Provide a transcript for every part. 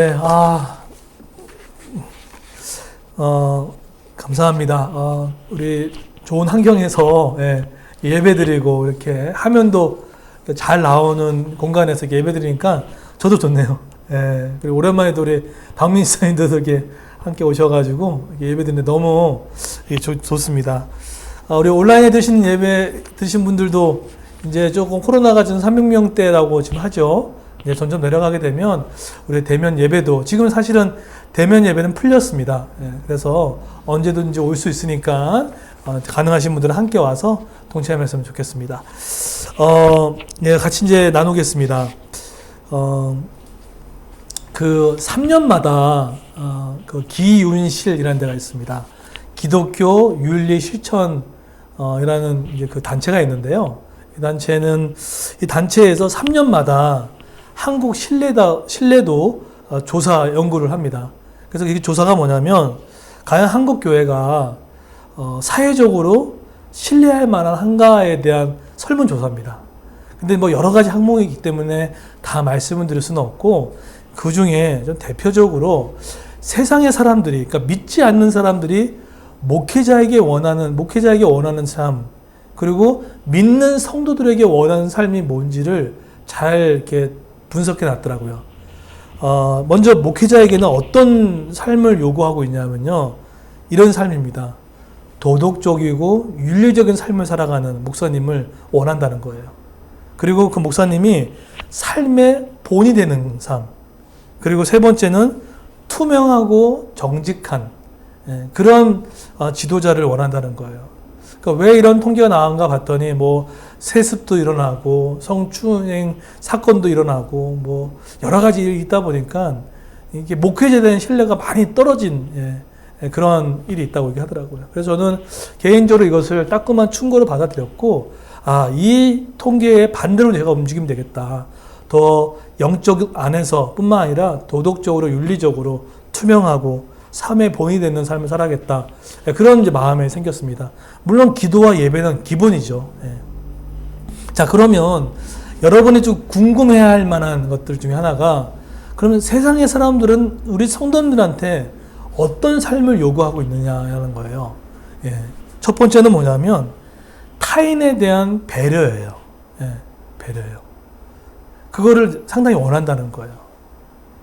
네, 감사합니다. 우리 좋은 환경에서 예배드리고 이렇게 화면도 잘 나오는 공간에서 예배 드리니까 저도 좋네요. 그리고 오랜만에 또 우리 박민 사님도 이렇게 함께 오셔가지고 예배 드리는데 너무 좋습니다. 우리 온라인에 드신 예배 드신 분들도 이제 조금 코로나가 지금 300명대라고 지금 하죠. 이제 점점 내려가게 되면 우리 대면 예배도 지금 사실은 대면 예배는 풀렸습니다. 그래서 언제든지 올 수 있으니까 가능하신 분들은 함께 와서 동참했으면 좋겠습니다. 같이 이제 나누겠습니다. 그 3년마다 그 기윤실이라는 데가 있습니다. 기독교 윤리 실천 이라는 이제 그 단체가 있는데요. 이 단체에서 3년마다 한국 신뢰도 조사 연구를 합니다. 그래서 이 조사가 뭐냐면 과연 한국 교회가 사회적으로 신뢰할 만한 한가에 대한 설문조사입니다. 근데 뭐 여러 가지 항목이기 때문에 다 말씀을 드릴 수는 없고 그 중에 좀 대표적으로 세상의 사람들이, 그러니까 믿지 않는 사람들이 목회자에게 원하는 삶, 그리고 믿는 성도들에게 원하는 삶이 뭔지를 잘 이렇게 분석해 놨더라고요. 먼저 목회자에게는 어떤 삶을 요구하고 있냐면요. 이런 삶입니다. 도덕적이고 윤리적인 삶을 살아가는 목사님을 원한다는 거예요. 그리고 그 목사님이 삶의 본이 되는 삶. 그리고 세 번째는 투명하고 정직한 그런 지도자를 원한다는 거예요. 그러니까 왜 이런 통계가 나온가 봤더니 뭐 세습도 일어나고 성추행 사건도 일어나고 뭐 여러 가지 일이 있다 보니까 이게 목회자에 대한 신뢰가 많이 떨어진 그런 일이 있다고 얘기하더라고요. 그래서 저는 개인적으로 이것을 따끔한 충고를 받아들였고 이 통계에 반대로 제가 움직이면 되겠다. 더 영적 안에서 뿐만 아니라 도덕적으로 윤리적으로 투명하고 삶의 본이 되는 삶을 살아야겠다. 그런 이제 마음이 생겼습니다. 물론 기도와 예배는 기본이죠. 자, 그러면 여러분이 좀 궁금해야 할 만한 것들 중에 하나가 그러면 세상의 사람들은 우리 성도님들한테 어떤 삶을 요구하고 있느냐는 거예요. 첫 번째는 뭐냐면 타인에 대한 배려예요. 배려예요. 그거를 상당히 원한다는 거예요.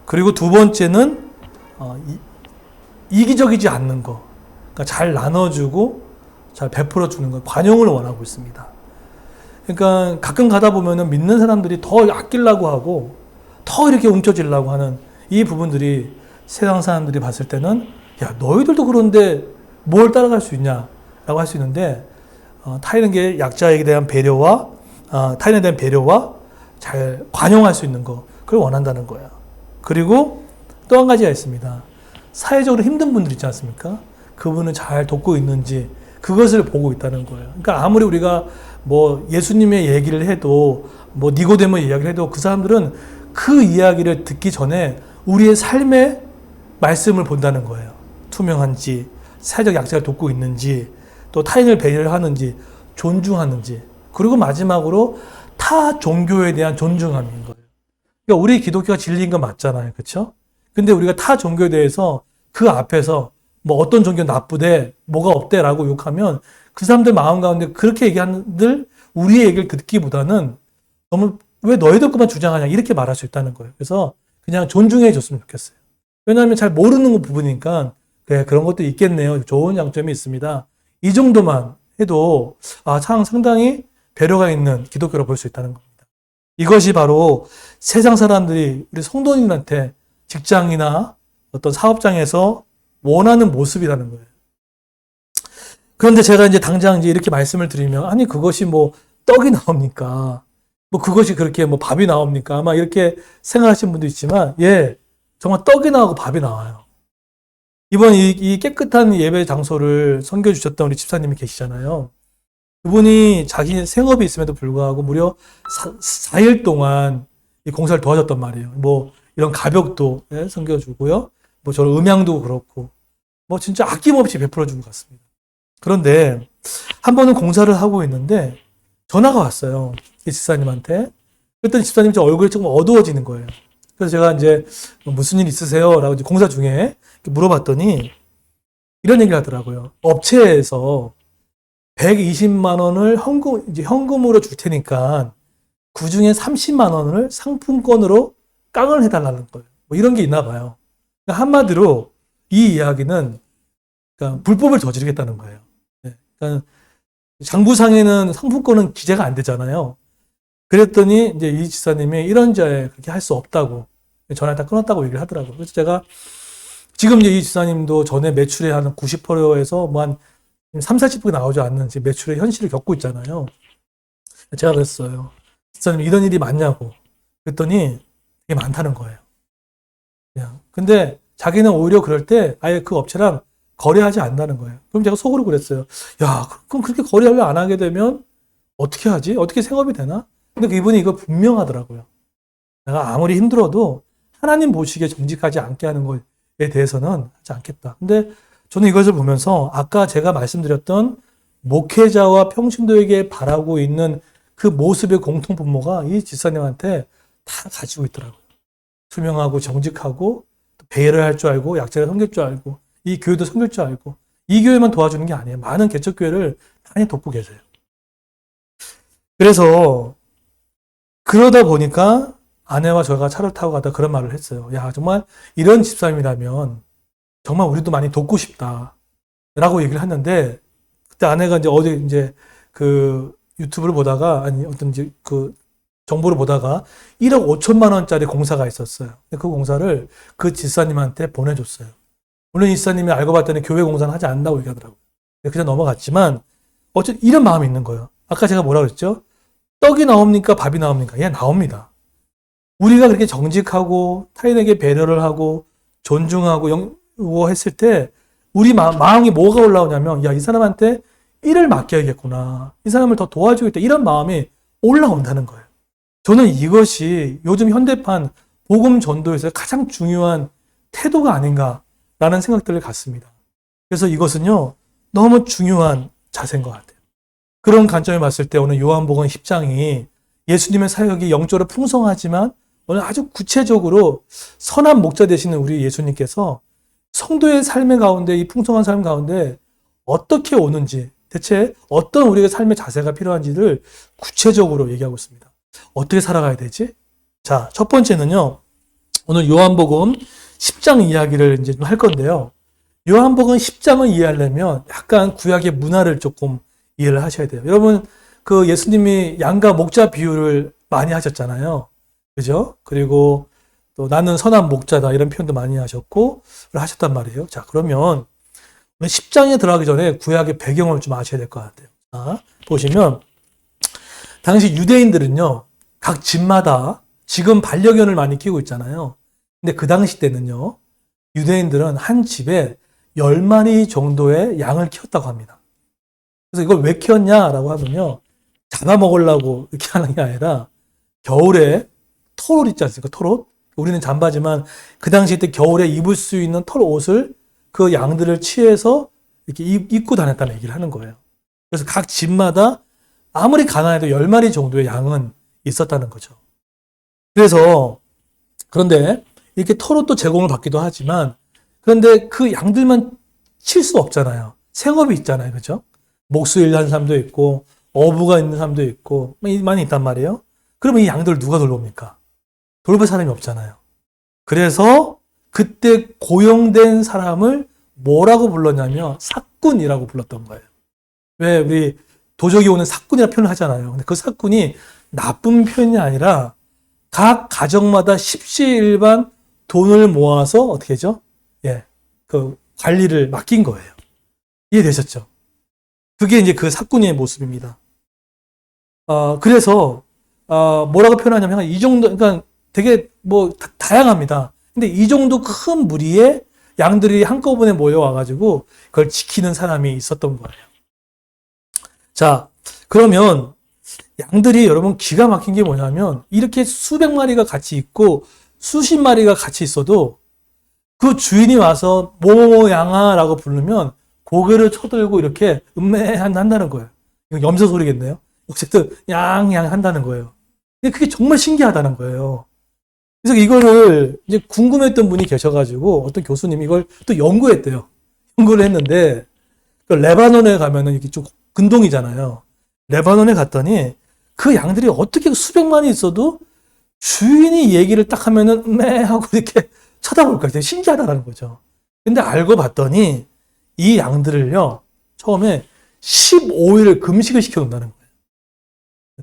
그리고 두 번째는 이기적이지 않는 거. 그러니까 잘 나눠주고 잘 베풀어주는 거. 관용을 원하고 있습니다. 그러니까 가끔 가다 보면은 믿는 사람들이 더 아끼려고 하고 더 이렇게 움켜쥐려고 하는 이 부분들이 세상 사람들이 봤을 때는 야, 너희들도 그런데 뭘 따라갈 수 있냐? 라고 할 수 있는데 타인에게 약자에 대한 배려와 타인에 대한 배려와 잘 관용할 수 있는 거. 그걸 원한다는 거예요. 그리고 또 한 가지가 있습니다. 사회적으로 힘든 분들 있지 않습니까? 그분을 잘 돕고 있는지 그것을 보고 있다는 거예요. 그러니까 아무리 우리가 뭐 예수님의 얘기를 해도 뭐 니고데모 이야기를 해도 그 사람들은 그 이야기를 듣기 전에 우리의 삶의 말씀을 본다는 거예요. 투명한지, 사회적 약자를 돕고 있는지, 또 타인을 배려하는지, 존중하는지, 그리고 마지막으로 타 종교에 대한 존중함인 거예요. 그러니까 우리 기독교가 진리인 건 맞잖아요. 그렇죠? 근데 우리가 타 종교에 대해서 그 앞에서 뭐 어떤 종교 나쁘대, 뭐가 없대라고 욕하면 그 사람들 마음 가운데 그렇게 얘기하는들 우리의 얘기를 듣기보다는 너무 왜 너희들 것만 주장하냐 이렇게 말할 수 있다는 거예요. 그래서 그냥 존중해 줬으면 좋겠어요. 왜냐하면 잘 모르는 부분이니까 그래, 그런 것도 있겠네요. 좋은 장점이 있습니다. 이 정도만 해도 참 상당히 배려가 있는 기독교로 볼 수 있다는 겁니다. 이것이 바로 세상 사람들이 우리 성도님한테 직장이나 어떤 사업장에서 원하는 모습이라는 거예요. 그런데 제가 이제 당장 이제 이렇게 말씀을 드리면, 아니, 그것이 뭐 떡이 나옵니까? 뭐 그것이 그렇게 뭐 밥이 나옵니까? 아마 이렇게 생각하시는 분도 있지만, 정말 떡이 나오고 밥이 나와요. 이번 이 깨끗한 예배 장소를 섬겨주셨던 우리 집사님이 계시잖아요. 그분이 자기 생업이 있음에도 불구하고 무려 4일 동안 이 공사를 도와줬단 말이에요. 뭐 이런 가벽도 섬겨주고요. 뭐 저런 음향도 그렇고 뭐 진짜 아낌없이 베풀어준 것 같습니다. 그런데 한 번은 공사를 하고 있는데 전화가 왔어요. 이 집사님한테. 그랬더니 집사님 저 얼굴이 조금 어두워지는 거예요. 그래서 제가 이제 무슨 일 있으세요? 라고 이제 공사 중에 물어봤더니 이런 얘기를 하더라고요. 업체에서 120만 원을 현금으로 줄 테니까 그 중에 30만 원을 상품권으로 깡을 해달라는 거예요. 뭐 이런 게 있나 봐요. 그러니까 한마디로 이 이야기는 그러니까 불법을 저지르겠다는 거예요. 네. 그러니까 장부상에는 상품권은 기재가 안 되잖아요. 그랬더니 이제 이 지사님이 이런 자에 그렇게 할 수 없다고 전화를 다 끊었다고 얘기를 하더라고요. 그래서 제가 지금 이제 이 지사님도 전에 매출의 한 90%에서 뭐 한 3, 40% 나오지 않는 지금 매출의 현실을 겪고 있잖아요. 제가 그랬어요. 지사님 이런 일이 많냐고. 그랬더니 되게 많다는 거예요. 그냥. 근데 자기는 오히려 그럴 때 아예 그 업체랑 거래하지 않는다는 거예요. 그럼 제가 속으로 그랬어요. 야, 그럼 그렇게 거래를 안 하게 되면 어떻게 하지? 어떻게 생업이 되나? 근데 그분이 이거 분명하더라고요. 내가 아무리 힘들어도 하나님 보시기에 정직하지 않게 하는 것에 대해서는 하지 않겠다. 근데 저는 이것을 보면서 아까 제가 말씀드렸던 목회자와 평신도에게 바라고 있는 그 모습의 공통분모가 이 집사님한테 다 가지고 있더라고요. 투명하고 정직하고 배려를 할 줄 알고 약자를 섬길 줄 알고 이 교회도 섬길 줄 알고 이 교회만 도와주는 게 아니에요. 많은 개척교회를 많이 돕고 계세요. 그래서 그러다 보니까 아내와 저가 차를 타고 가다 그런 말을 했어요. 야, 정말 이런 집사님이라면 정말 우리도 많이 돕고 싶다. 라고 얘기를 했는데 그때 아내가 이제 어제 이제 그 유튜브를 보다가 아니 어떤 이제 그 정보를 보다가 1억 5천만 원짜리 공사가 있었어요. 그 공사를 그 집사님한테 보내줬어요. 물론 이 집사님이 알고 봤더니 교회 공사는 하지 않는다고 얘기하더라고요. 그냥 넘어갔지만 어쨌든 이런 마음이 있는 거예요. 아까 제가 뭐라 그랬죠? 떡이 나옵니까? 밥이 나옵니까? 예, 나옵니다. 우리가 그렇게 정직하고 타인에게 배려를 하고 존중하고 영우했을 때 우리 마음이 뭐가 올라오냐면 야, 이 사람한테 일을 맡겨야겠구나. 이 사람을 더 도와주겠다. 이런 마음이 올라온다는 거예요. 저는 이것이 요즘 현대판 복음 전도에서 가장 중요한 태도가 아닌가라는 생각들을 갖습니다. 그래서 이것은요, 너무 중요한 자세인 것 같아요. 그런 관점을 봤을 때 오늘 요한복음 10장이 예수님의 사역이 영적으로 풍성하지만 오늘 아주 구체적으로 선한 목자 되시는 우리 예수님께서 성도의 삶의 가운데 이 풍성한 삶 가운데 어떻게 오는지 대체 어떤 우리의 삶의 자세가 필요한지를 구체적으로 얘기하고 있습니다. 어떻게 살아가야 되지? 자, 첫 번째는요. 오늘 요한복음 10장 이야기를 이제 좀 할 건데요. 요한복음 10장을 이해하려면 약간 구약의 문화를 조금 이해를 하셔야 돼요. 여러분, 그 예수님이 양과 목자 비유를 많이 하셨잖아요. 그죠? 그리고 또 나는 선한 목자다 이런 표현도 많이 하셨고 하셨단 말이에요. 자, 그러면 10장에 들어가기 전에 구약의 배경을 좀 아셔야 될 것 같아요. 자, 보시면 당시 유대인들은요. 각 집마다 지금 반려견을 많이 키우고 있잖아요. 근데 그 당시 때는요. 유대인들은 한 집에 10마리 정도의 양을 키웠다고 합니다. 그래서 이걸 왜 키웠냐라고 하면요. 잡아먹으려고 이렇게 하는 게 아니라 겨울에 털옷 있지 않습니까? 털옷. 우리는 잠바지만 그 당시 때 겨울에 입을 수 있는 털옷을 그 양들을 취해서 이렇게 입고 다녔다는 얘기를 하는 거예요. 그래서 각 집마다 아무리 가난해도 10마리 정도의 양은 있었다는 거죠. 그래서 그런데 이렇게 털옷도 제공을 받기도 하지만 그런데 그 양들만 칠 수 없잖아요. 생업이 있잖아요. 그죠? 목수일 하는 사람도 있고 어부가 있는 사람도 있고 많이 있단 말이에요. 그러면 이 양들을 누가 돌봅니까? 돌볼 사람이 없잖아요. 그래서 그때 고용된 사람을 뭐라고 불렀냐면 삭군이라고 불렀던 거예요. 왜 우리 도적이 오는 삭군이라 표현을 하잖아요. 근데 그 삭군이 나쁜 표현이 아니라 각 가정마다 십시일반 돈을 모아서 어떻게 하죠? 예, 그 관리를 맡긴 거예요. 이해되셨죠? 그게 이제 그 삭군의 모습입니다. 그래서 뭐라고 표현하냐면 이 정도, 그러니까 되게 뭐 다양합니다. 근데 이 정도 큰 무리에 양들이 한꺼번에 모여와가지고 그걸 지키는 사람이 있었던 거예요. 자, 그러면 양들이 여러분 기가 막힌 게 뭐냐면 이렇게 수백 마리가 같이 있고 수십 마리가 같이 있어도 그 주인이 와서 뭐뭐뭐 양아라고 부르면 고개를 쳐들고 이렇게 한다는 거예요. 이거 염소 소리겠네요. 어쨌든 양양 한다는 거예요. 근데 그게 정말 신기하다는 거예요. 그래서 이거를 이제 궁금했던 분이 계셔가지고 어떤 교수님이 이걸 또 연구했대요. 연구를 했는데 그 레바논에 가면은 이게 좀 근동이잖아요. 레바논에 갔더니 그 양들이 어떻게 수백만이 있어도 주인이 얘기를 딱 하면은 매 하고 이렇게 쳐다볼까 되게 신기하다라는 거죠. 근데 알고 봤더니 이 양들을요 처음에 15일을 금식을 시켜놓는다는 거예요.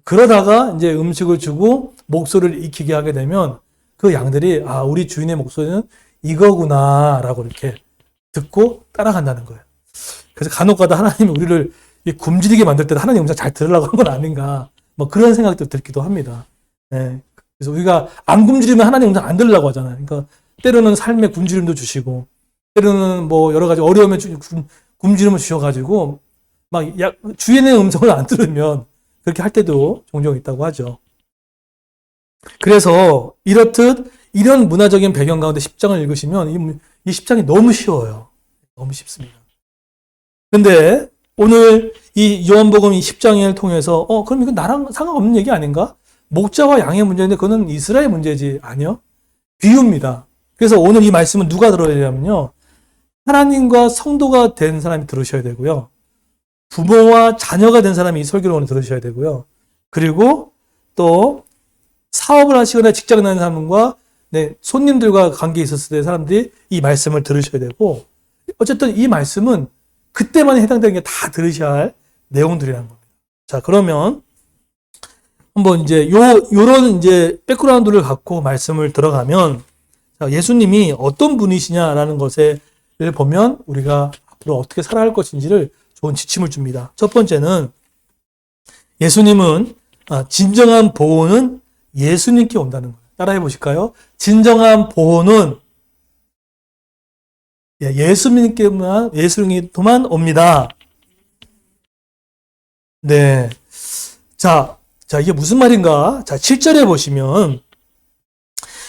그러다가 이제 음식을 주고 목소리를 익히게 하게 되면 그 양들이 아 우리 주인의 목소리는 이거구나라고 이렇게 듣고 따라간다는 거예요. 그래서 간혹가다 하나님이 우리를 굶주리게 만들 때도 하나님 음성 잘 들으려고 한 건 아닌가 뭐 그런 생각도 들기도 합니다. 네. 그래서 우리가 안 굶주리면 하나님 음성 안 들으려고 하잖아요. 그러니까 때로는 삶의 굶주림도 주시고 때로는 뭐 여러 가지 어려움에 굶주림을 주셔가지고 막 주인의 음성을 안 들으면 그렇게 할 때도 종종 있다고 하죠. 그래서 이렇듯 이런 문화적인 배경 가운데 10장을 읽으시면 이 10장이 너무 쉬워요. 너무 쉽습니다. 근데 오늘 이 요한복음 이 10장을 통해서 그럼 이건 나랑 상관없는 얘기 아닌가? 목자와 양의 문제인데 그거는 이스라엘 문제지. 아니요. 비유입니다. 그래서 오늘 이 말씀은 누가 들어야 되냐면요. 하나님과 성도가 된 사람이 들으셔야 되고요. 부모와 자녀가 된 사람이 이 설교를 오늘 들으셔야 되고요. 그리고 또 사업을 하시거나 직장 다니는 사람과 손님들과 관계에 있었을 때 사람들이 이 말씀을 들으셔야 되고 어쨌든 이 말씀은 그때만 해당되는 게 다 들으셔야 할 내용들이라는 겁니다. 자, 그러면 한번 이제 요런 이제 백그라운드를 갖고 말씀을 들어가면 자, 예수님이 어떤 분이시냐라는 것을 보면 우리가 앞으로 어떻게 살아갈 것인지를 좋은 지침을 줍니다. 첫 번째는 예수님은 진정한 보호는 예수님께 온다는 거예요. 따라해 보실까요? 진정한 보호는 예수님께만 옵니다. 네. 자, 이게 무슨 말인가? 자, 7절에 보시면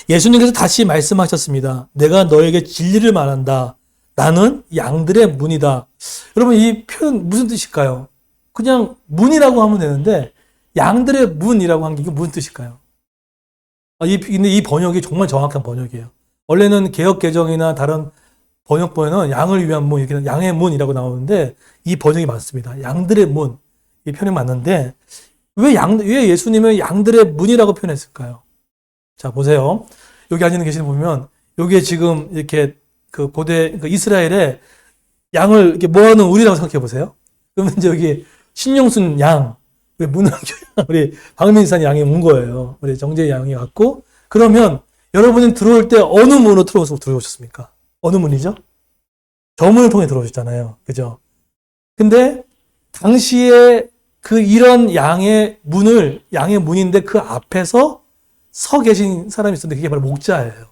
예수님께서 다시 말씀하셨습니다. 내가 너에게 진리를 말한다. 나는 양들의 문이다. 여러분, 이 표현 무슨 뜻일까요? 그냥 문이라고 하면 되는데 양들의 문이라고 한 게 이게 무슨 뜻일까요? 근데 이 번역이 정말 정확한 번역이에요. 원래는 개역개정이나 다른 번역본에는 양을 위한 문, 이렇게 양의 문이라고 나오는데 이 번역이 맞습니다. 양들의 문. 이 표현이 맞는데 왜 예수님은 양들의 문이라고 표현했을까요? 자, 보세요. 여기 앉아 계시는 보면 여기에 지금 이렇게 그 고대 이스라엘에 양을 이렇게 모아놓은 우리라고 생각해 보세요. 그러면 이제 여기 신용순 양, 우리 문학교 양, 우리 박민산 양이 온 거예요. 우리 정재 양이 왔고 그러면 여러분이 들어올 때 어느 문으로 들어오셨습니까? 어느 문이죠? 저 문을 통해 들어오셨잖아요. 그죠? 근데 당시에 이런 양의 문인데 그 앞에서 서 계신 사람이 있었는데 그게 바로 목자예요.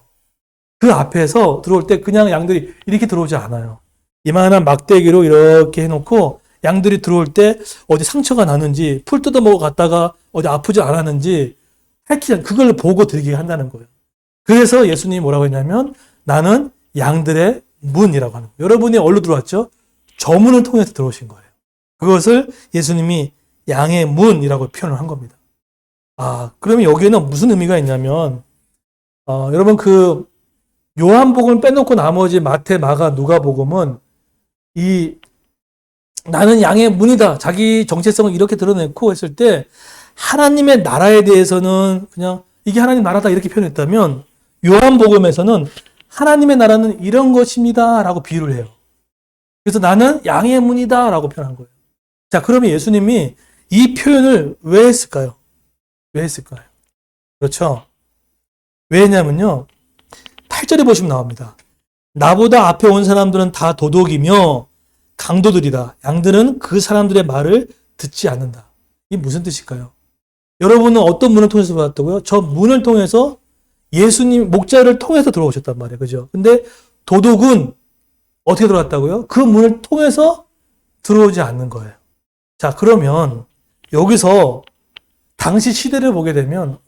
그 앞에서 들어올 때 그냥 양들이 이렇게 들어오지 않아요. 이만한 막대기로 이렇게 해놓고 양들이 들어올 때 어디 상처가 나는지 풀 뜯어 먹어 갔다가 어디 아프지 않았는지 그걸 보고 들게 한다는 거예요. 그래서 예수님이 뭐라고 했냐면 나는 양들의 문이라고 하는 거예요. 여러분이 어디로 들어왔죠? 저 문을 통해서 들어오신 거예요. 그것을 예수님이 양의 문이라고 표현을 한 겁니다. 그러면 여기에는 무슨 의미가 있냐면 여러분 요한복음을 빼놓고 나머지 마태, 마가, 누가복음은 나는 양의 문이다. 자기 정체성을 이렇게 드러냈고 했을 때 하나님의 나라에 대해서는 그냥 이게 하나님 나라다 이렇게 표현했다면 요한복음에서는 하나님의 나라는 이런 것입니다 라고 비유를 해요. 그래서 나는 양의 문이다 라고 표현한 거예요. 자, 그러면 예수님이 이 표현을 왜 했을까요? 그렇죠? 왜 했냐면요. 8절에 보시면 나옵니다. 나보다 앞에 온 사람들은 다 도둑이며 강도들이다. 양들은 그 사람들의 말을 듣지 않는다. 이게 무슨 뜻일까요? 여러분은 어떤 문을 통해서 들어왔다고요? 저 문을 통해서 예수님 목자를 통해서 들어오셨단 말이에요. 그죠? 근데 도둑은 어떻게 들어왔다고요? 그 문을 통해서 들어오지 않는 거예요. 자, 그러면 여기서 당시 시대를 보게 되면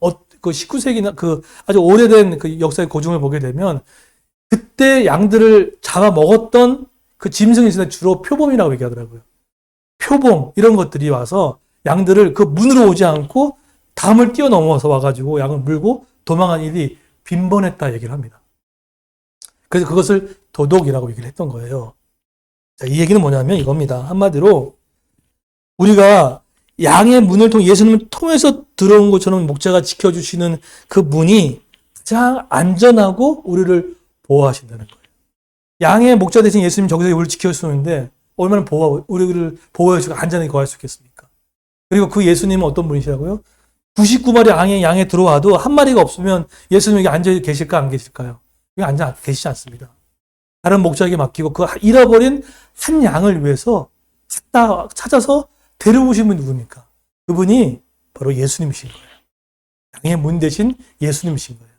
그 19세기나 아주 오래된 그 역사의 고증을 보게 되면 그때 양들을 잡아먹었던 그 짐승이 있을 때 주로 표범이라고 얘기하더라고요. 표범 이런 것들이 와서 양들을 그 문으로 오지 않고 담을 뛰어넘어서 와가지고 양을 물고 도망한 일이 빈번했다 얘기를 합니다. 그래서 그것을 도덕이라고 얘기를 했던 거예요. 자, 이 얘기는 뭐냐면 이겁니다. 한마디로 우리가 양의 문을 통해 예수님을 통해서 들어온 것처럼 목자가 지켜주시는 그 문이 가장 안전하고 우리를 보호하신다는 거예요. 양의 목자 대신 예수님 저기서 우리를 지켜주시는데 얼마나 우리를 보호해주고 안전하게 거할 수 있겠습니까? 그리고 그 예수님은 어떤 분이시라고요? 99마리 양에 들어와도 한 마리가 없으면 예수님 여기 앉아 계실까 안 계실까요? 여기 앉아 계시지 않습니다. 다른 목자에게 맡기고 그 잃어버린 한 양을 위해서 찾아서 데려오신 분이 누굽니까? 그분이 바로 예수님이신 거예요. 양의 문 대신 예수님이신 거예요.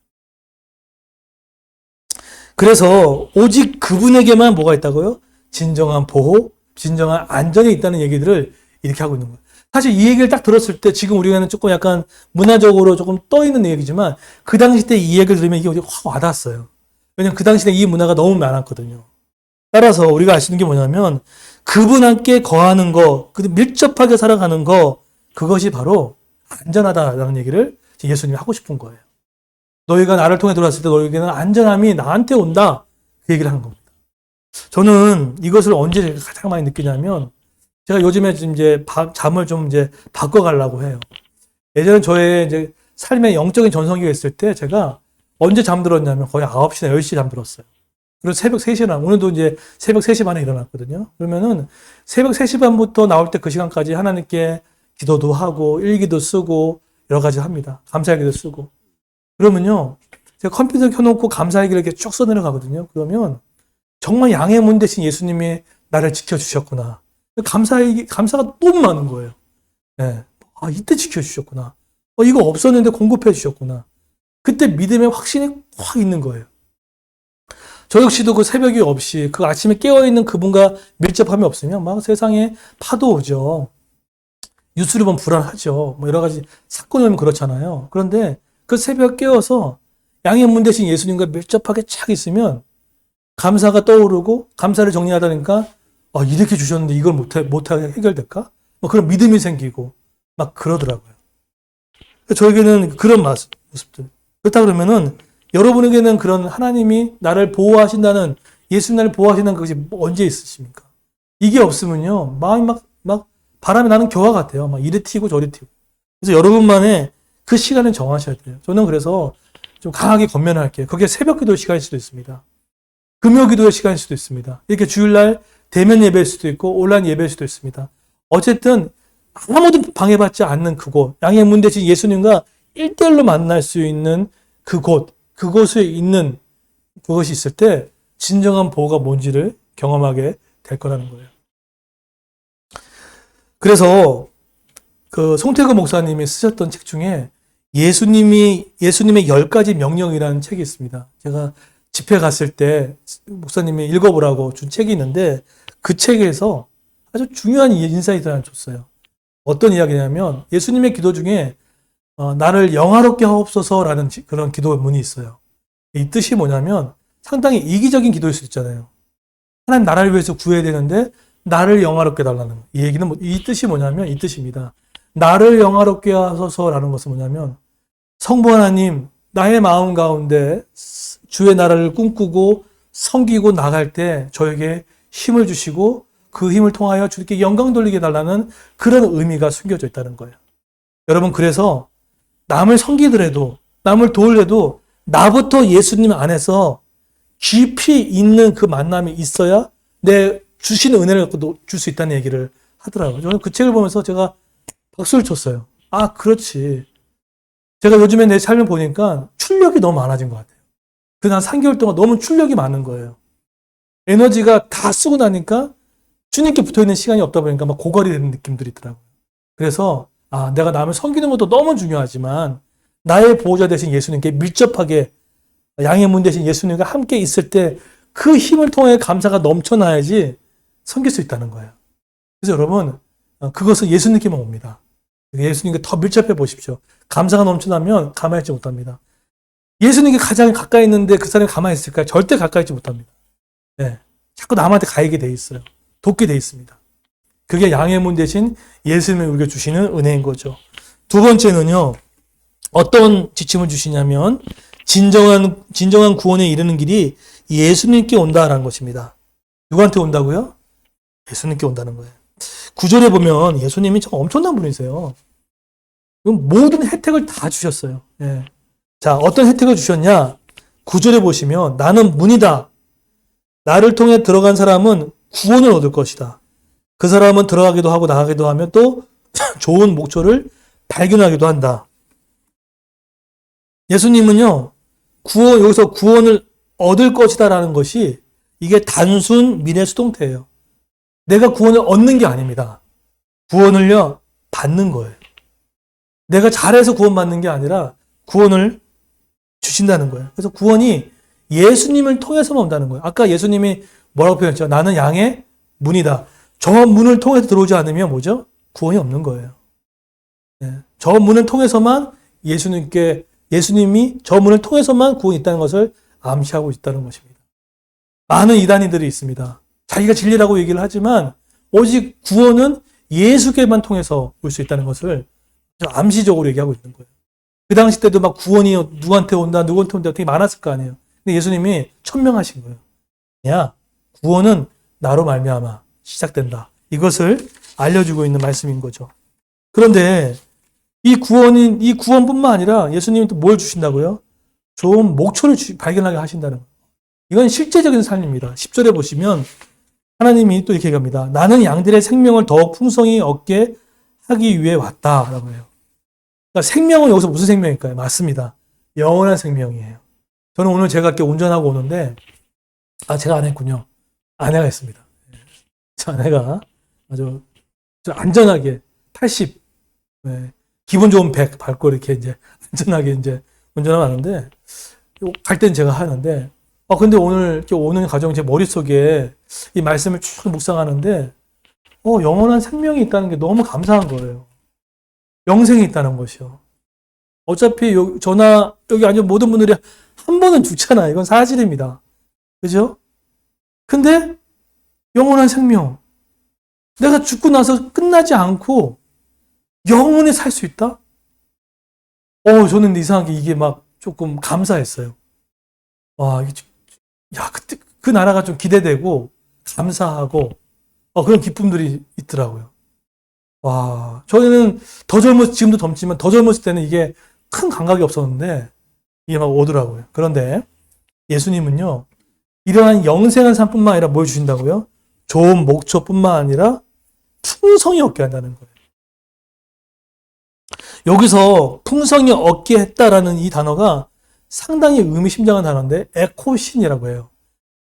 그래서 오직 그분에게만 뭐가 있다고요? 진정한 보호, 진정한 안전이 있다는 얘기들을 이렇게 하고 있는 거예요. 사실 이 얘기를 딱 들었을 때 지금 우리가 조금 약간 문화적으로 조금 떠있는 얘기지만 그 당시 때 이 얘기를 들으면 이게 확 와닿았어요. 왜냐면 그 당시 때 이 문화가 너무 많았거든요. 따라서 우리가 알 수 있는 게 뭐냐면 그분 함께 거하는 거, 밀접하게 살아가는 거, 그것이 바로 안전하다라는 얘기를 예수님이 하고 싶은 거예요. 너희가 나를 통해 들어왔을 때 너희에게는 안전함이 나한테 온다. 그 얘기를 하는 겁니다. 저는 이것을 언제 가장 많이 느끼냐면 제가 요즘에 이제 잠을 좀 이제 바꿔가려고 해요. 예전에 저의 이제 삶의 영적인 전성기가 있을 때 제가 언제 잠들었냐면 거의 9시나 10시에 잠들었어요. 그리고 새벽 3시에 오늘도 이제 새벽 3시 반에 일어났거든요. 그러면은 새벽 3시 반부터 나올 때 그 시간까지 하나님께 기도도 하고 일기도 쓰고 여러 가지 합니다. 감사일기도 쓰고. 그러면요. 제가 컴퓨터 켜놓고 감사일기를 이렇게 쭉 써내려가거든요. 그러면 정말 양의 문 대신 예수님이 나를 지켜주셨구나. 감사가 너무 많은 거예요. 네. 아, 이때 지켜주셨구나. 이거 없었는데 공급해 주셨구나. 그때 믿음의 확신이 확 있는 거예요. 저 역시도 그 새벽이 없이 그 아침에 깨어있는 그분과 밀접함이 없으면 막 세상에 파도 오죠. 뉴스를 보면 불안하죠. 뭐 여러 가지 사건이 오면 그렇잖아요. 그런데 그 새벽 깨어서 양의 문 대신 예수님과 밀접하게 착 있으면 감사가 떠오르고 감사를 정리하다 보니까 이렇게 주셨는데 이걸 못하게 해결될까? 뭐 그런 믿음이 생기고 막 그러더라고요. 저에게는 그런 모습들. 그렇다 그러면은 여러분에게는 그런 하나님이 나를 보호하신다는 예수님 나를 보호하신다는 것이 언제 있으십니까? 이게 없으면요 마음이 막 바람이 나는 겨와 같아요. 막 이리 튀고 저리 튀고. 그래서 여러분만의 그 시간을 정하셔야 돼요. 저는 그래서 좀 강하게 권면할게요. 그게 새벽 기도 시간일 수도 있습니다. 금요 기도의 시간일 수도 있습니다. 이렇게 주일날 대면 예배일 수도 있고 온라인 예배일 수도 있습니다. 어쨌든 아무도 방해받지 않는 그곳, 양의 문 대신 예수님과 1대1로 만날 수 있는 그곳에 있는 그것이 있을 때 진정한 보호가 뭔지를 경험하게 될 거라는 거예요. 그래서 그 송태근 목사님이 쓰셨던 책 중에 예수님의 10가지 명령이라는 책이 있습니다. 제가 집회 갔을 때 목사님이 읽어보라고 준 책이 있는데 그 책에서 아주 중요한 인사이트를 하나 줬어요. 어떤 이야기냐면 예수님의 기도 중에 나를 영화롭게 하옵소서라는 그런 기도문이 있어요. 이 뜻이 뭐냐면 상당히 이기적인 기도일 수 있잖아요. 하나님 나라를 위해서 구해야 되는데 나를 영화롭게 달라는 이 얘기는 이 뜻이 뭐냐면 이 뜻입니다. 나를 영화롭게 하소서라는 것은 뭐냐면 성부 하나님 나의 마음 가운데 주의 나라를 꿈꾸고 섬기고 나갈 때 저에게 힘을 주시고 그 힘을 통하여 주께 영광 돌리게 달라는 그런 의미가 숨겨져 있다는 거예요. 여러분 그래서 남을 섬기더라도 남을 도우려도 나부터 예수님 안에서 깊이 있는 그 만남이 있어야 내 주시는 은혜를 줄 수 있다는 얘기를 하더라고요. 저는 그 책을 보면서 제가 박수를 쳤어요. 아 그렇지. 제가 요즘에 내 삶을 보니까 출력이 너무 많아진 것 같아요. 한 3개월 동안 너무 출력이 많은 거예요. 에너지가 다 쓰고 나니까 주님께 붙어있는 시간이 없다 보니까 막 고갈이 되는 느낌들이 있더라고요. 그래서 내가 남을 섬기는 것도 너무 중요하지만 나의 보호자 대신 예수님께 밀접하게 양의 문 대신 예수님과 함께 있을 때 그 힘을 통해 감사가 넘쳐나야지 섬길 수 있다는 거예요. 그래서 여러분 그것은 예수님께만 옵니다. 예수님께 더 밀접해 보십시오. 감사가 넘쳐나면 가만히 있지 못합니다. 예수님께 가장 가까이 있는데 그 사람이 가만히 있을까요? 절대 가까이 있지 못합니다. 네. 자꾸 남한테 가이게 돼 있어요. 돕게 돼 있습니다. 그게 양의 문 대신 예수님이 우리에게 주시는 은혜인 거죠. 두 번째는요. 어떤 지침을 주시냐면 진정한 구원에 이르는 길이 예수님께 온다라는 것입니다. 누구한테 온다고요? 예수님께 온다는 거예요. 9절에 보면 예수님이 참 엄청난 분이세요. 모든 혜택을 다 주셨어요. 예. 자, 어떤 혜택을 주셨냐? 9절에 보시면 나는 문이다. 나를 통해 들어간 사람은 구원을 얻을 것이다. 그 사람은 들어가기도 하고 나가기도 하며 또 좋은 목초를 발견하기도 한다. 예수님은요, 여기서 구원을 얻을 것이다라는 것이 이게 단순 미래 수동태예요. 내가 구원을 얻는 게 아닙니다. 구원을요, 받는 거예요. 내가 잘해서 구원받는 게 아니라 구원을 주신다는 거예요. 그래서 구원이 예수님을 통해서만 온다는 거예요. 아까 예수님이 뭐라고 표현했죠? 나는 양의 문이다. 저 문을 통해서 들어오지 않으면 뭐죠? 구원이 없는 거예요. 네. 저 문을 통해서만 예수님이 저 문을 통해서만 구원이 있다는 것을 암시하고 있다는 것입니다. 많은 이단인들이 있습니다. 자기가 진리라고 얘기를 하지만 오직 구원은 예수께만 통해서 올 수 있다는 것을 암시적으로 얘기하고 있는 거예요. 그 당시 때도 막 구원이 누구한테 온다 되게 많았을 거 아니에요. 근데 예수님이 천명하신 거예요. 야, 구원은 나로 말미암아 시작된다. 이것을 알려주고 있는 말씀인 거죠. 그런데 이 구원뿐만 아니라 예수님이 또 뭘 주신다고요? 좋은 목초를 발견하게 하신다는 거예요. 이건 실제적인 삶입니다. 10절에 보시면 하나님이 또 이렇게 얘기합니다. 나는 양들의 생명을 더욱 풍성히 얻게 하기 위해 왔다라고 해요. 그러니까 생명은 여기서 무슨 생명일까요? 맞습니다. 영원한 생명이에요. 저는 오늘 제가 이렇게 운전하고 오는데 제가 안 했군요. 아내가 했습니다. 저 아내가 아주 안전하게 80 기분 좋은 100 밟고 이렇게 이제 안전하게 이제 운전하고 왔는데 갈 땐 제가 하는데 근데 오늘 이렇게 오는 과정 제 머릿속에 이 말씀을 쭉 묵상하는데 영원한 생명이 있다는 게 너무 감사한 거예요. 영생이 있다는 것이요. 어차피 여기 앉은 모든 분들이 한 번은 죽잖아요. 이건 사실입니다. 그죠? 근데 영원한 생명. 내가 죽고 나서 끝나지 않고 영원히 살 수 있다? 저는 이상하게 이게 막 조금 감사했어요. 그때 그 나라가 좀 기대되고 감사하고 그런 기쁨들이 있더라고요. 저는 지금도 젊지만 더 젊었을 때는 이게 큰 감각이 없었는데 이게 막 오더라고요. 그런데 예수님은요, 이러한 영생한 삶뿐만 아니라 뭘 주신다고요? 좋은 목초뿐만 아니라 풍성히 얻게 한다는 거예요. 여기서 풍성히 얻게 했다라는 이 단어가 상당히 의미심장한 단어인데 에코신이라고 해요.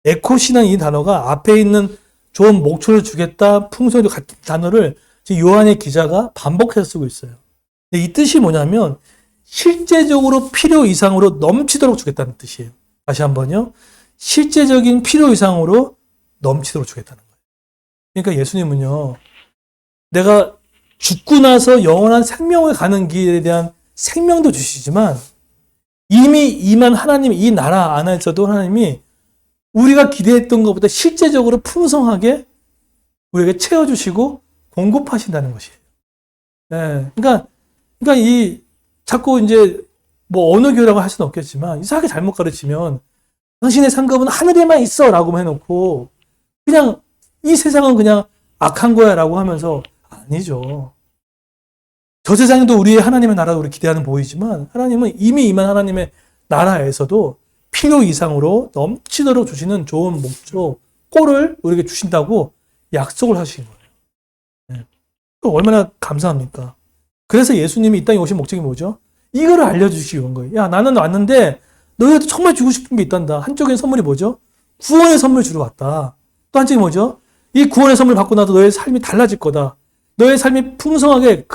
에코신은 이 단어가 앞에 있는 좋은 목초를 주겠다, 풍성히 같은 단어를 요한의 기자가 반복해서 쓰고 있어요. 이 뜻이 뭐냐면 실제적으로 필요 이상으로 넘치도록 주겠다는 뜻이에요. 다시 한번요. 실제적인 필요 이상으로 넘치도록 주겠다는 거예요. 그러니까 예수님은요, 내가 죽고 나서 영원한 생명을 가는 길에 대한 생명도 주시지만 이미 임한 하나님, 이 나라 안에서도 하나님이 우리가 기대했던 것보다 실제적으로 풍성하게 우리에게 채워주시고 공급하신다는 것이에요. 네. 그러니까 자꾸 이제 어느 교회라고 할 수는 없겠지만 이상하게 잘못 가르치면 당신의 상급은 하늘에만 있어 라고 해놓고 그냥 이 세상은 그냥 악한 거야 라고 하면서 아니죠. 저 세상에도 우리의 하나님의 나라를 우리 기대하는 보이지만 하나님은 이미 임한 하나님의 나라에서도 필요 이상으로 넘치도록 주시는 좋은 목조, 꼴을 우리에게 주신다고 약속을 하신 거예요. 네. 얼마나 감사합니까? 그래서 예수님이 이 땅에 오신 목적이 뭐죠? 이거를 알려주시기 위한 거예요. 야, 나는 왔는데 너희한테 정말 주고 싶은 게 있단다. 한쪽엔 선물이 뭐죠? 구원의 선물 주러 왔다. 또 한쪽이 뭐죠? 이 구원의 선물 받고 나도 너의 삶이 달라질 거다. 너의 삶이 풍성하게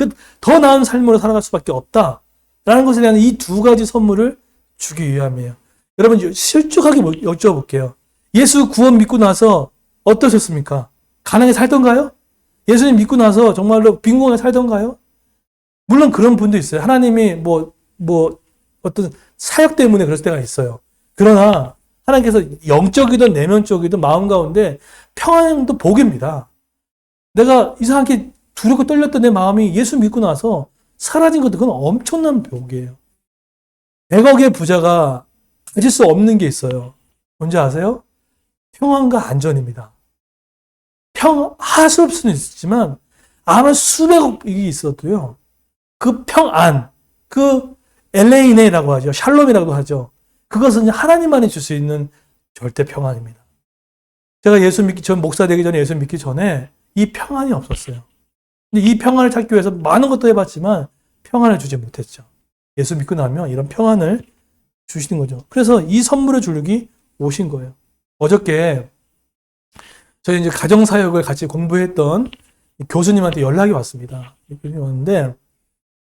더 나은 삶으로 살아갈 수밖에 없다. 라는 것에 대한 이 두 가지 선물을 주기 위함이에요. 여러분 실족하게 여쭤볼게요. 예수 구원 믿고 나서 어떠셨습니까? 가난하게 살던가요? 예수님 믿고 나서 정말로 빈곤하게 살던가요? 물론 그런 분도 있어요. 하나님이 어떤 사역 때문에 그럴 때가 있어요. 그러나 하나님께서 영적이든 내면적이든 마음 가운데 평안도 복입니다. 내가 이상하게 두렵고 떨렸던 내 마음이 예수 믿고 나서 사라진 것도 그건 엄청난 복이에요. 100억의 부자가 가질 수 없는 게 있어요. 뭔지 아세요? 평안과 안전입니다. 하수일 수는 있지만 아마 수백억이 있어도요. 그 평안, 그 엘레이네라고 하죠. 샬롬이라고 하죠. 그것은 하나님만이 줄 수 있는 절대 평안입니다. 제가 전 목사 되기 전에 예수 믿기 전에 이 평안이 없었어요. 근데 이 평안을 찾기 위해서 많은 것도 해봤지만 평안을 주지 못했죠. 예수 믿고 나면 이런 평안을 주시는 거죠. 그래서 이 선물을 주려기 오신 거예요. 어저께 저희 이제 가정사역을 같이 공부했던 교수님한테 연락이 왔습니다. 교수님 왔는데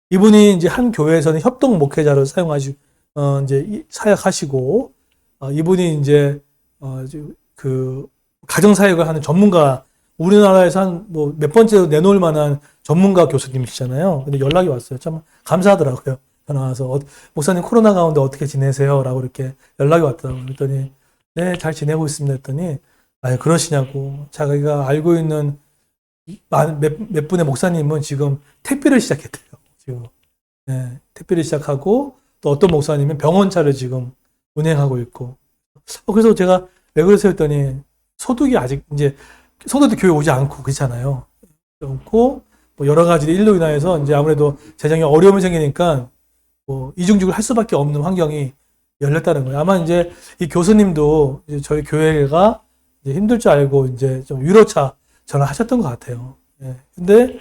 이분이 이제 한 교회에서는 협동 목회자로 이제 사역하시고 이분이 이제 그 가정사역을 하는 전문가, 우리나라에서 한 뭐 몇 번째 내놓을 만한 전문가 교수님이시잖아요. 근데 연락이 왔어요. 참 감사하더라고요. 전화 와서 목사님 코로나 가운데 어떻게 지내세요? 라고 이렇게 연락이 왔더라고요. 그랬더니 네, 잘 지내고 있습니다. 했더니 그러시냐고. 자기가 알고 있는 몇 분의 목사님은 지금 택배를 시작했대요. 지금 네, 택배를 시작하고 또 어떤 목사님은 병원차를 지금 운행하고 있고. 그래서 제가 왜 그러세요? 했더니 소득이 아직 이제 성도들 교회 오지 않고 그렇잖아요. 않고 뭐 여러 가지 일로 인하여서 이제 아무래도 재정에 어려움이 생기니까 뭐 이중직을 할 수밖에 없는 환경이 열렸다는 거예요. 아마 이제 이 교수님도 이제 저희 교회가 이제 힘들 줄 알고 이제 좀 위로차 전화하셨던 것 같아요. 예. 근데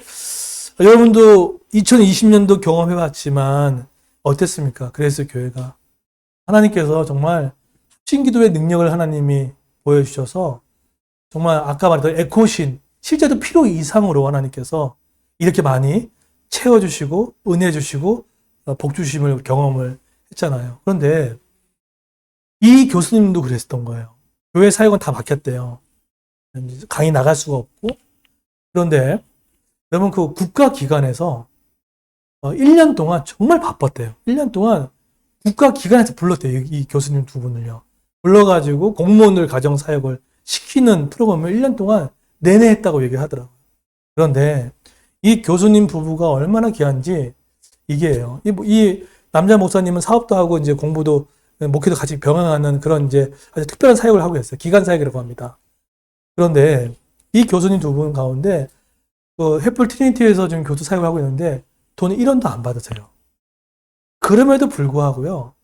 여러분도 2020년도 경험해봤지만 어땠습니까? 그래서 교회가 하나님께서 정말 합심기도의 능력을 하나님이 보여주셔서 정말 아까 말했던 에코신 실제도 필요 이상으로 하나님께서 이렇게 많이 채워주시고 은혜 주시고 복 주심을 경험을 했잖아요. 그런데 이 교수님도 그랬던 거예요. 교회 사역은 다 막혔대요. 강의 나갈 수가 없고. 그런데 여러분 그 국가기관에서 1년 동안 정말 바빴대요. 1년 동안 국가기관에서 불렀대요. 이 교수님 두 분을요. 불러가지고 공무원들 가정사역을 시키는 프로그램을 1년 동안 내내 했다고 얘기를 하더라고요. 그런데 이 교수님 부부가 얼마나 귀한지 이게예요. 이 남자 목사님은 사업도 하고 이제 공부도 목회도 같이 병행하는 그런 이제 아주 특별한 사역을 하고 있어요. 기간 사역이라고 합니다. 그런데 이 교수님 두 분 가운데 햇불 트리니티에서 지금 교수 사역을 하고 있는데 돈 1원도 안 받으세요. 그럼에도 불구하고요.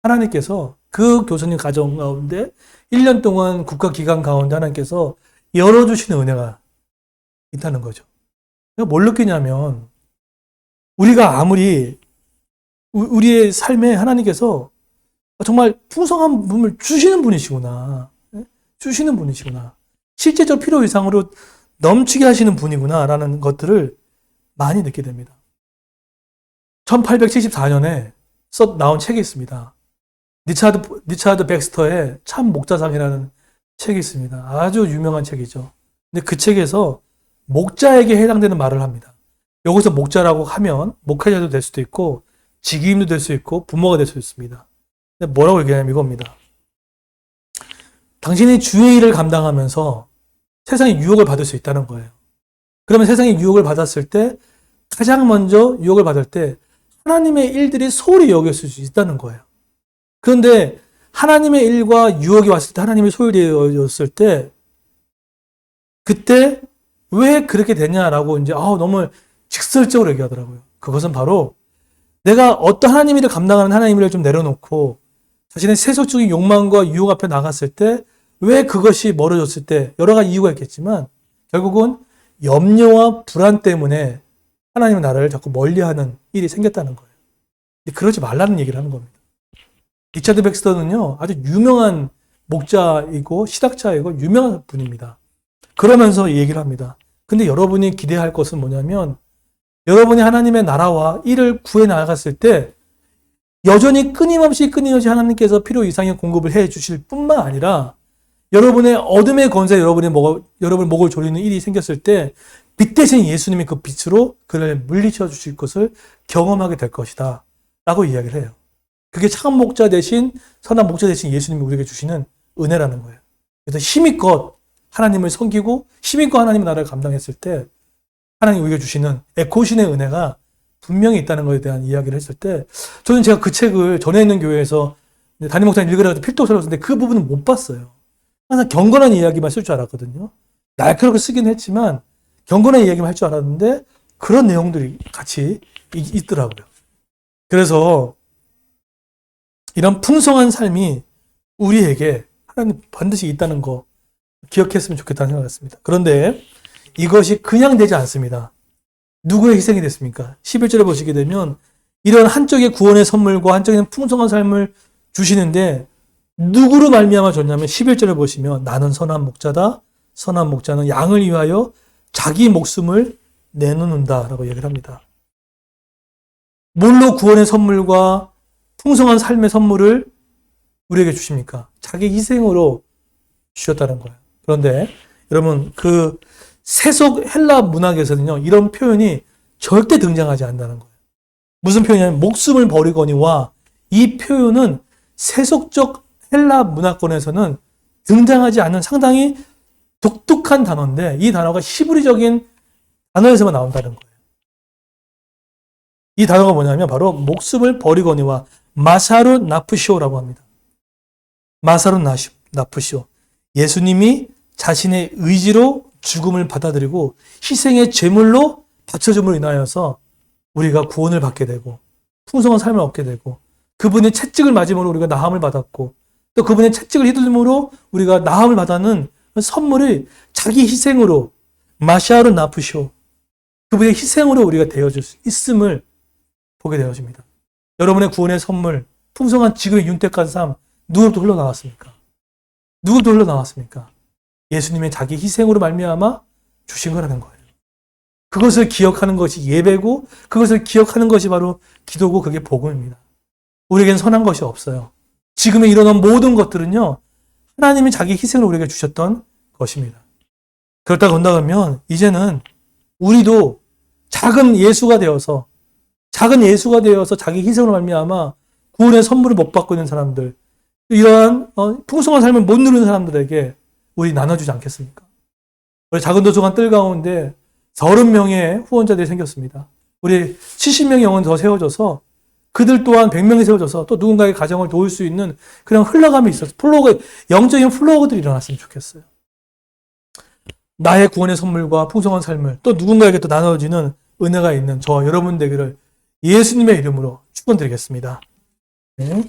하나님께서 그 교수님 가정 가운데 1년 동안 국가기관 가운데 하나님께서 열어주시는 은혜가 있다는 거죠. 내가 뭘 느끼냐면 우리가 아무리 우리의 삶에 하나님께서 정말 풍성한 부분을 주시는 분이시구나. 주시는 분이시구나. 실제적 필요 이상으로 넘치게 하시는 분이구나라는 것들을 많이 느끼게 됩니다. 1874년에 나온 책이 있습니다. 리차드 백스터의 참 목자상이라는 책이 있습니다. 아주 유명한 책이죠. 근데 그 책에서 목자에게 해당되는 말을 합니다. 여기서 목자라고 하면 목회자도 될 수도 있고 직위임도 될 수 있고 부모가 될 수 있습니다. 근데 뭐라고 얘기하냐면 이겁니다. 당신이 주의 일을 감당하면서 세상의 유혹을 받을 수 있다는 거예요. 그러면 세상의 유혹을 받았을 때 가장 먼저 유혹을 받을 때 하나님의 일들이 소홀히 여겼을 수 있다는 거예요. 그런데 하나님의 일과 유혹이 왔을 때 하나님이 소홀히 여겼을 때 그때 왜 그렇게 되냐라고 이제 너무 직설적으로 얘기하더라고요. 그것은 바로 내가 어떤 하나님 일을 감당하는 하나님 일을 좀 내려놓고 자신의 세속적인 욕망과 유혹 앞에 나갔을 때 왜 그것이 멀어졌을 때 여러 가지 이유가 있겠지만 결국은 염려와 불안 때문에 하나님은 나를 자꾸 멀리하는 일이 생겼다는 거예요. 그러지 말라는 얘기를 하는 겁니다. 리차드 백스터는요 아주 유명한 목자이고 신학자이고 유명한 분입니다. 그러면서 이 얘기를 합니다. 근데 여러분이 기대할 것은 뭐냐면 여러분이 하나님의 나라와 일을 구해 나갔을 때 여전히 끊임없이 하나님께서 필요 이상의 공급을 해 주실 뿐만 아니라 여러분의 어둠의 권세, 여러분의 목을 조리는 일이 생겼을 때 빛 대신 예수님이 그 빛으로 그를 물리쳐 주실 것을 경험하게 될 것이다 라고 이야기를 해요. 그게 참 목자 대신 선한 목자 대신 예수님이 우리에게 주시는 은혜라는 거예요. 그래서 힘껏 하나님을 섬기고 힘껏 하나님의 나라를 감당했을 때 하나님이 우리에게 주시는 에코신의 은혜가 분명히 있다는 것에 대한 이야기를 했을 때 저는 제가 그 책을 전에 있는 교회에서 담임 목사님 읽으라고 해서 필독서를 썼는데 그 부분은 못 봤어요. 항상 경건한 이야기만 쓸 줄 알았거든요. 날카롭게 쓰긴 했지만 경건한 이야기만 할 줄 알았는데 그런 내용들이 같이 있더라고요. 그래서 이런 풍성한 삶이 우리에게 하나님 반드시 있다는 거 기억했으면 좋겠다는 생각을 했습니다. 그런데 이것이 그냥 되지 않습니다. 누구의 희생이 됐습니까? 11절에 보시게 되면 이런 한쪽의 구원의 선물과 한쪽에는 풍성한 삶을 주시는데 누구로 말미암아 줬냐면 11절을 보시면 나는 선한 목자다. 선한 목자는 양을 위하여 자기 목숨을 내놓는다라고 얘기를 합니다. 뭘로 구원의 선물과 풍성한 삶의 선물을 우리에게 주십니까? 자기 희생으로 주셨다는 거예요. 그런데 여러분 그 세속 헬라 문학에서는요 이런 표현이 절대 등장하지 않는다는 거예요. 무슨 표현이냐면 목숨을 버리거니와 이 표현은 세속적 헬라 문화권에서는 등장하지 않는 상당히 독특한 단어인데 이 단어가 히브리적인 단어에서만 나온다는 거예요. 이 단어가 뭐냐면 바로 목숨을 버리거니와 마사루 나프시오라고 합니다. 마사루 나프시오. 예수님이 자신의 의지로 죽음을 받아들이고 희생의 제물로 바쳐줌으로 인하여서 우리가 구원을 받게 되고 풍성한 삶을 얻게 되고 그분의 채찍을 맞음으로 우리가 나음을 받았고 또 그분의 채찍을 휘둘림으로 우리가 나음을 받는 선물이 자기 희생으로 마샤르 나프쇼 그분의 희생으로 우리가 되어줄 수 있음을 보게 되어집니다. 여러분의 구원의 선물 풍성한 지금의 윤택한 삶 누구로부터 흘러나왔습니까? 누구로부터 흘러나왔습니까? 예수님의 자기 희생으로 말미암아 주신 거라는 거예요. 그것을 기억하는 것이 예배고 그것을 기억하는 것이 바로 기도고 그게 복음입니다. 우리에겐 선한 것이 없어요. 지금에 일어난 모든 것들은요. 하나님이 자기 희생을 우리에게 주셨던 것입니다. 그렇다고 본다면 이제는 우리도 작은 예수가 되어서 자기 희생으로 말미암아 구원의 선물을 못 받고 있는 사람들 이러한 풍성한 삶을 못 누리는 사람들에게 우리 나눠주지 않겠습니까? 우리 작은 도서관 뜰 가운데 30명의 후원자들이 생겼습니다. 우리 70명의 영혼 더 세워져서 그들 또한 100명이 세워져서 또 누군가의 가정을 도울 수 있는 그런 흘러감이 있어서 영적인 플로우들이 일어났으면 좋겠어요. 나의 구원의 선물과 풍성한 삶을 또 누군가에게 또 나눠지는 은혜가 있는 저와 여러분 되기를 예수님의 이름으로 축원드리겠습니다. 네.